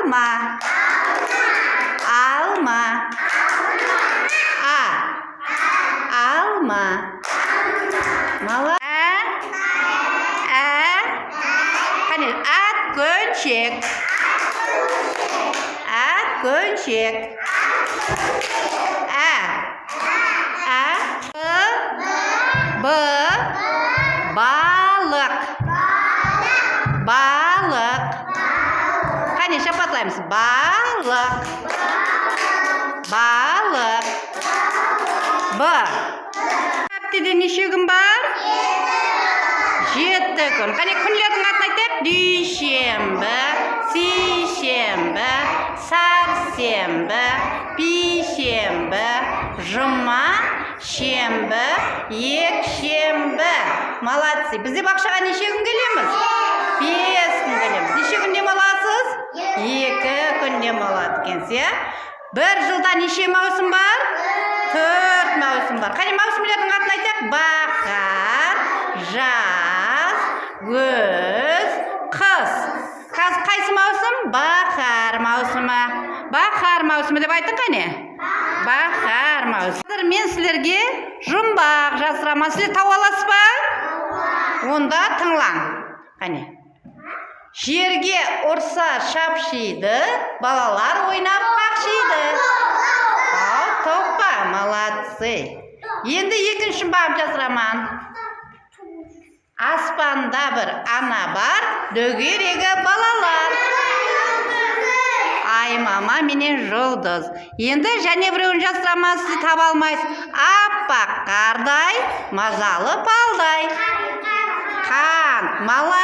Alma. Alma. Alma. Молодец. Қане, ат көншек. Ат көншек. Балық. Балық. Қане, шапатлаймыз. Балық. Балық. Аптеде неше күн бар? 7 күн. Қане, күндердің атын айтайық. Дүйшембі, сейшембі, сәрсенбі, бейсенбі, жұма, шембі, екшембі. Молодцы. Бізде бақшаға неше күн келеміз? 5 күн келеміз. Неше күн демаласыз? 2 күн демалады екенсіз. Бір жылда неше маусым бар? 4 маусым бар. Қане, маусымлардың атын айтайық. Бақар, жаз, көз, қыс. Қайсы маусым? Бақар маусымы. Бақар маусымы деп айтың қане? Бақар маусымы. Мен сілерге жұмбақ жасырамын. Сілер тау аласыз ба? Онда тыңлаң. Қане. Жерге ұрса шапшиды, балалар ойнап қақшиды. Топа, молодцы. Енді екінші бап жасырамын. Аспанда бір ана бар, дөгерегі балалар. Ай, мама, менен жұлдыз. Енді және біреуін жасырамын, сіз таба алмайсыз. Аппақ қардай, мазалы балдай. Қан, мала.